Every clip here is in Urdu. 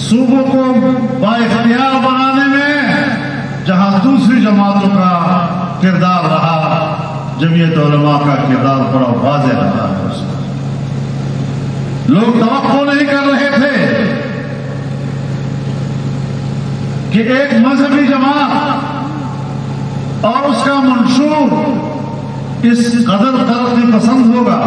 صوبوں کو بااختیار بنانے میں جہاں دوسری جماعتوں کا کردار رہا، جمعیت علماء کا کردار بڑا واضح رہا ہے۔ اس میں لوگ توقع نہیں کر رہے تھے کہ ایک مذہبی جماعت اور اس کا منشور اس قدر ترقی پسند ہوگا۔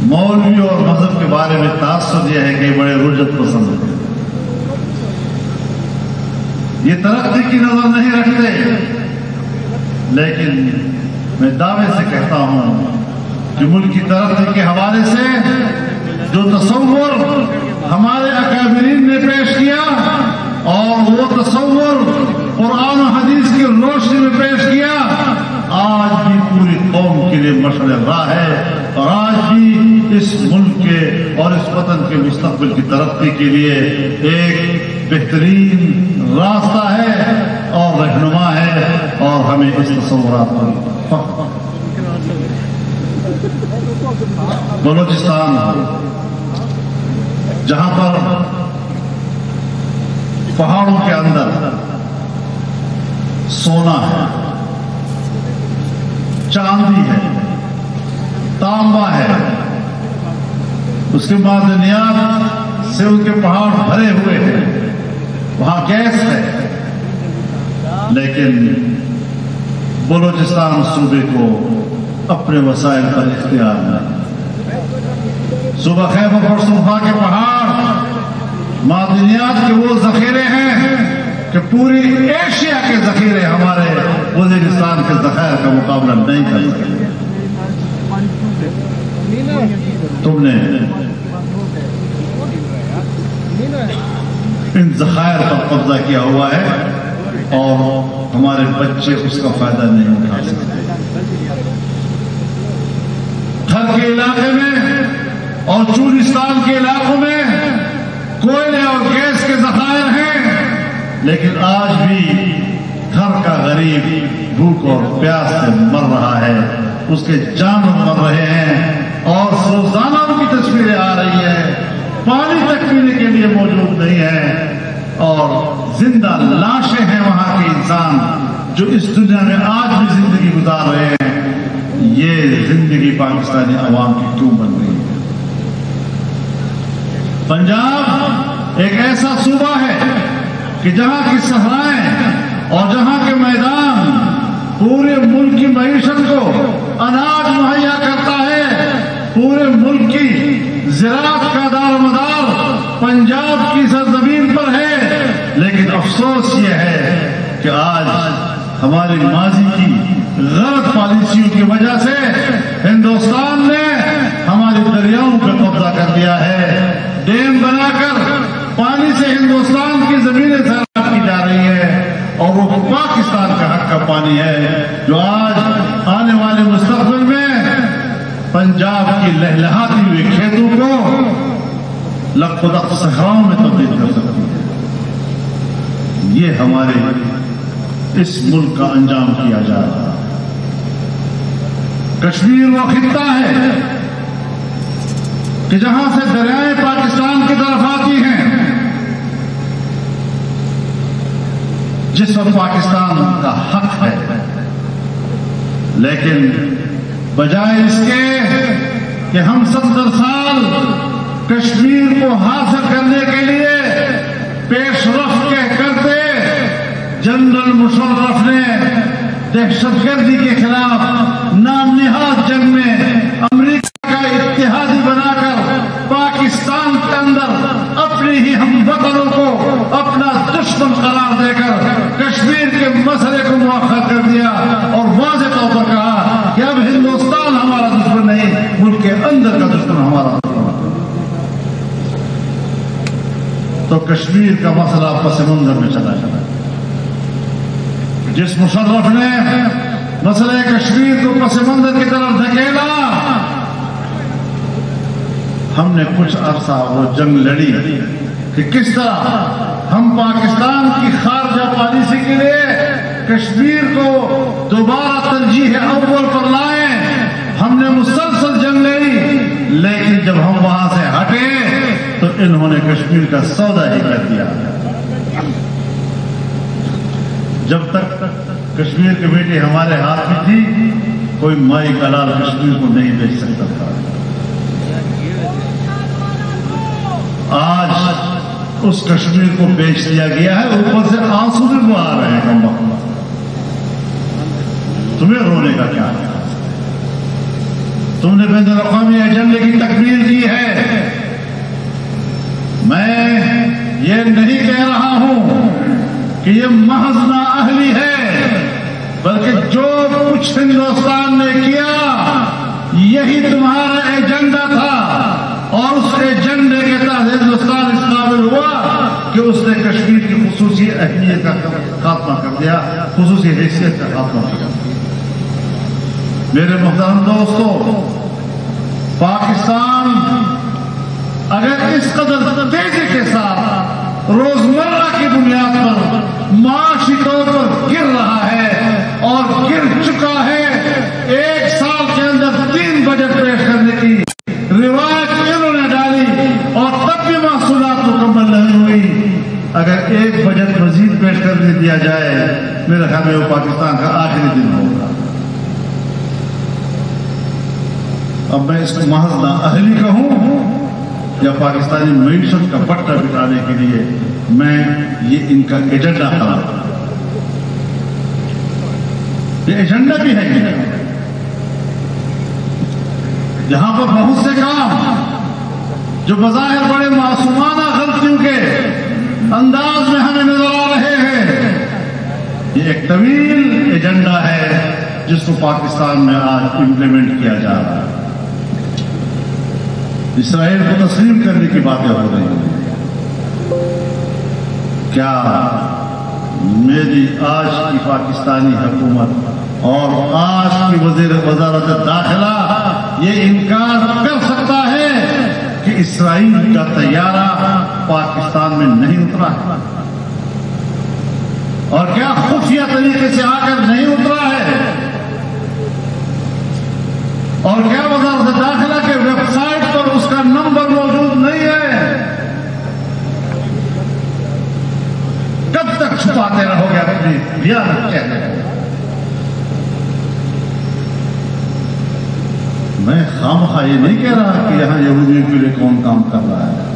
مولوی اور مذہب کے بارے میں تاثر یہ ہے کہ بڑے رجت پسند ہیں، یہ ترقی کی نظر نہیں رکھتے، لیکن میں دعوے سے کہتا ہوں کہ ملک کی ترقی کے حوالے سے جو تصور ہمارے اکابرین نے پیش کیا اور وہ تصور قرآن و حدیث کی روشنی میں پیش کیا، آج بھی پوری قوم کے لیے مشعل راہ ہے، اور آج بھی اس ملک کے اور اس وطن کے مستقبل کی ترقی کے لیے ایک بہترین راستہ ہے اور رہنما ہے، اور ہمیں اس تصورات پر بلوچستان جہاں پر پہاڑوں کے اندر سونا ہے، چاندی ہے، تانبا ہے، اس کے معدنیات سے ان کے پہاڑ بھرے ہوئے ہیں، وہاں گیس ہے، لیکن بلوچستان صوبے کو اپنے وسائل پر اختیار نہیں۔ صوبہ خیبر پختونخوا کے پہاڑ معدنیات کے وہ ذخیرے ہیں کہ پوری ایشیا کے ذخیرے ہمارے وزیرستان کے ذخائر کا مقابلہ نہیں کر سکتے۔ تم نے ان ذخائر پر قبضہ کیا ہوا ہے اور ہمارے بچے اس کا فائدہ نہیں اٹھا سکتے۔ تھر کے علاقے میں اور چولستان کے علاقوں میں کوئلے اور گیس کے ذخائر ہیں، لیکن آج بھی تھر کا غریب بھوک اور پیاس سے مر رہا ہے، اس کے جانور مر رہے ہیں، اور روزانہ ان کی تصویریں آ رہی ہیں، پانی تک پینے کے لیے موجود نہیں ہے، اور زندہ لاشیں ہیں وہاں کے انسان جو اس دنیا میں آج بھی زندگی گزار رہے ہیں۔ یہ زندگی پاکستانی عوام کی کیوں بن رہی ہے؟ پنجاب ایک ایسا صوبہ ہے کہ جہاں کی صحرائیں اور جہاں کے میدان پورے ملک کی معیشت کو اناج مہیا کرتا ہے، پورے ملک کی زراعت کا دار و مدار پنجاب کی سرزمین پر ہے، لیکن افسوس یہ ہے کہ آج ہماری ماضی کی غلط پالیسیوں کی وجہ سے ہندوستان نے ہماری دریاؤں پہ قبضہ کر لیا ہے، ڈیم بنا کر پانی سے ہندوستان کی زمینیں سیراب کی جا رہی ہے، اور وہ پاکستان کا حق کا پانی ہے جو آج آنے والے مستقبل میں پنجاب کی لہلہاتی ہوئی کھیتوں کو لق و دق صحراؤں میں تبدیل کر سکتی ہے۔ یہ ہمارے اس ملک کا انجام کیا جا رہا ہے۔ کشمیر وہ خطہ ہے کہ جہاں سے دریائیں پاکستان کی طرف آتی ہیں، جس پر پاکستان کا حق ہے، لیکن بجائے اس کے کہ ہم 70 سال کشمیر کو حاصل کرنے کے لیے پیش رفت کرتے، جنرل مشرف نے دہشت گردی کے خلاف نام نہاد جنگ میں امریکہ کا اتحادی بنا کر پاکستان کے اندر اپنی ہی ہم وطنوں کو اپنا دشمن قرار دے کر کشمیر کے مسئلے کو مؤخر کر دیا، اور واضح طور پر کہا کہ اب ہندوستان ہمارا دشمن نہیں، ملک کے اندر کا دشمن ہمارا دشمن ہے۔ تو کشمیر کا مسئلہ پس منظر میں چلا جاتا ہے۔ جس مشرف نے مسئلہ کشمیر کو پس منظر کی طرف دھکیلا، ہم نے کچھ عرصہ وہ جنگ لڑی کہ کس طرح ہم پاکستان کی خارجہ پالیسی کے لیے کشمیر کو دوبارہ ترجیح اول پر لائیں۔ ہم نے مسلسل جنگ لڑی، لیکن جب ہم وہاں سے ہٹے تو انہوں نے کشمیر کا سودا ہی کر دیا۔ جب تک کشمیر کی بیٹی ہمارے ہاتھ میں تھی، کوئی مائی کا لال کشمیر کو نہیں بیچ سکتا تھا۔ آج اس کشمیر کو بیچ دیا گیا ہے، اوپر سے آنسو بھی وہ آ رہے ہیں۔ کم وقت تمہیں رونے کا کیا ہے؟ تم نے بین الاقوامی ایجنڈے کی تکمیل کی ہے۔ میں یہ نہیں کہہ رہا ہوں کہ یہ محض نااہلی ہے، بلکہ جو کچھ ہندوستان نے کیا یہی تمہارا ایجنڈا تھا، اور اس ایجنڈے کے تحت ہندوستان اس قابل ہوا کہ اس نے کشمیر کی خصوصی اہمیت کا خاتمہ کر دیا، خصوصی حیثیت کا خاتمہ کر دیا۔ میرے محترم دوستو، پاکستان اگر اس قدر تیزی کے ساتھ روزمرہ کی بنیاد پر معاشی طور پر گر رہا ہے اور گر چکا ہے، ایک سال کے اندر 3 بجٹ پیش کرنے کی روایت انہوں نے ڈالی اور تب بھی محصولات مکمل نہیں ہوئی۔ اگر ایک بجٹ مزید پیش کرنے دیا جائے، میرے خیال میں وہ پاکستان کا آخری دن ہوگا۔ اب میں اس کو محض نااہلی کہوں یا پاکستانی معیشت کا پٹا بٹانے کے لیے میں یہ ان کا ایجنڈا قرار دوں۔ یہ ایجنڈا بھی ہے جہاں پر بہت سے کام جو بظاہر بڑے معصومانہ غلطیوں کے انداز میں ہمیں نظر آ رہے ہیں، یہ ایک طویل ایجنڈا ہے جس کو پاکستان میں آج امپلیمنٹ کیا جا رہا ہے۔ اسرائیل کو تسلیم کرنے کی باتیں ہو رہی ہیں۔ کیا میری آج کی پاکستانی حکومت اور آج کی وزارت داخلہ یہ انکار کر سکتا ہے کہ اسرائیل کا طیارہ پاکستان میں نہیں اترا ہے؟ اور کیا خفیہ طریقے سے آ کر نہیں اترا ہے؟ اور کیا وزارت داخلہ کے ویب سائٹ پر اس کا نمبر موجود نہیں ہے؟ کب تک چھپاتے رہو گے اپنی خیانت چہرے کو؟ میں خامخواہ یہ نہیں کہہ رہا کہ یہاں یہودیوں کے لیے کون کام کر رہا ہے۔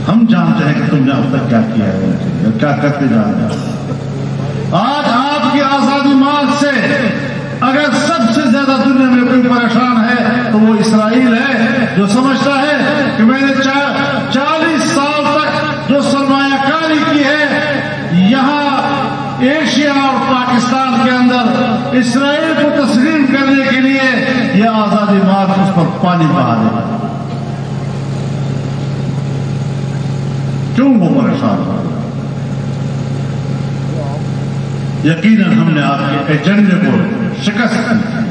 ہم جانتے ہیں کہ تم نے اب تک کیا کیا ہے اور کیا کرتے جا رہے ہیں۔ آج آپ کی آزادی مارچ سے اگر سب سے زیادہ دنیا میں کوئی پریشان ہے تو وہ اسرائیل ہے، جو سمجھتا ہے کہ میں نے 40 سال تک جو سرمایہ کاری کی ہے یہاں ایشیا اور پاکستان کے اندر اسرائیل کو تسلیم کرنے کے لیے یہ آزادی مارچ اس پر پانی بہا دے گا۔ کیوں وہ پریشان ہو؟ یقیناً ہم نے آپ کے ایجنڈے کو شکست دی۔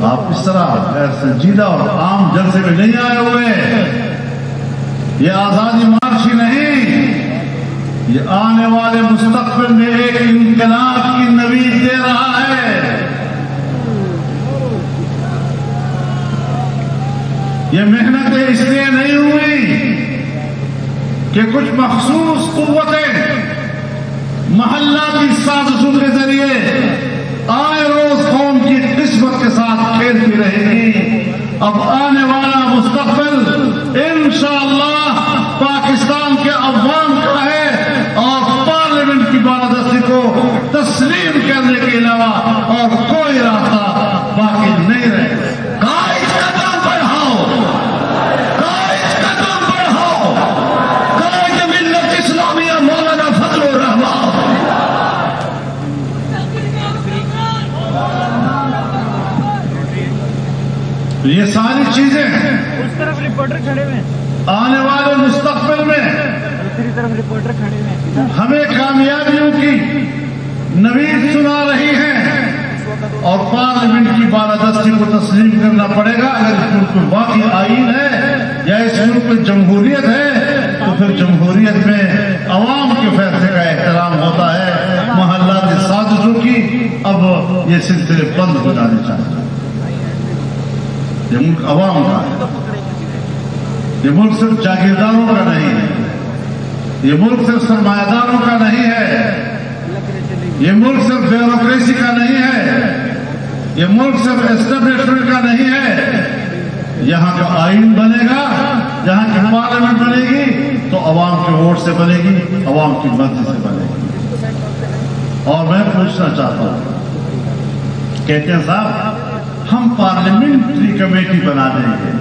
آپ اس طرح غیر سنجیدہ اور عام جلسے میں نہیں آئے ہوئے۔ یہ آزادی مارچ ہی نہیں، یہ آنے والے مستقبل میں ایک انقلاب کی نوید دے رہا ہے۔ یہ محنتیں اس لیے نہیں ہوئی کہ کچھ مخصوص قوتیں محلاتی سازشوں کے ذریعے آئے روز قوم کی قسمت کے ساتھ کھیلتی رہے گی۔ اب آنے والا مستقبل انشاءاللہ پاکستان کے عوام کا ہے اور پارلیمنٹ کی بالادستی کو تسلیم کرنے کے علاوہ اور کوئی راستہ باقی نہیں رہے۔ قائد قدم بڑھاؤ، قائد قدم بڑھاؤ، قائد ملت اسلامیہ مولانا فضل الرحمان۔ یہ ساری چیزیں اس طرف رپورٹر کھڑے ہوئے آنے والے مستقبل میں دوسری طرف رپورٹر کھڑے ہوئے ہمیں کامیابیوں کی نوید سنا رہی ہیں، اور پارلیمنٹ کی بالادستی کو تسلیم کرنا پڑے گا۔ اگر اس ملک میں باقی آئین ہے یا اس ملک میں جمہوریت ہے تو پھر جمہوریت میں عوام کے فیصلے کا احترام ہوتا ہے۔ محلاتی سازشوں کی اب یہ سلسلے بند ہو جانے چاہیے۔ یہ ملک عوام کا ہے. یہ ملک صرف جاگیرداروں کا نہیں ہے. یہ ملک صرف سرمایہ داروں کا نہیں ہے. یہ ملک صرف بیوروکریسی کا نہیں ہے. یہ ملک صرف اسٹیبلشمنٹ کا نہیں ہے. یہاں کا آئین بنے گا، یہاں کی پارلیمنٹ بنے گی تو عوام کے ووٹ سے بنے گی، عوام کی مرضی سے بنے گی. اور میں پوچھنا چاہتا ہوں، کہتے ہیں صاحب ہم پارلیمنٹری کمیٹی بنا دیں گے،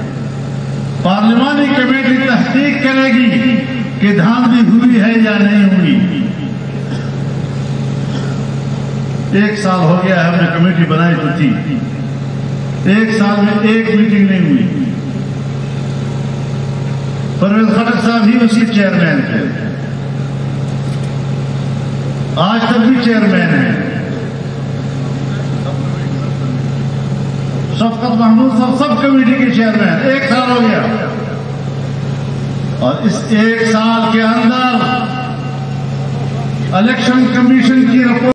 پارلیمانی کمیٹی تحقیق کرے گی کہ دھاندلی ہوئی ہے یا نہیں ہوئی. 1 سال ہو گیا ہے ہم نے کمیٹی بنائی تو تھی، 1 سال میں ایک میٹنگ نہیں ہوئی. پرویز خٹک صاحب ہی اس کے چیئرمین تھے، آج تک بھی چیئرمین ہیں. شفقت محمود صاحب سب کمیٹی کے چیئرمین. 1 سال ہو گیا اور اس 1 سال کے اندر الیکشن کمیشن کی رپورٹ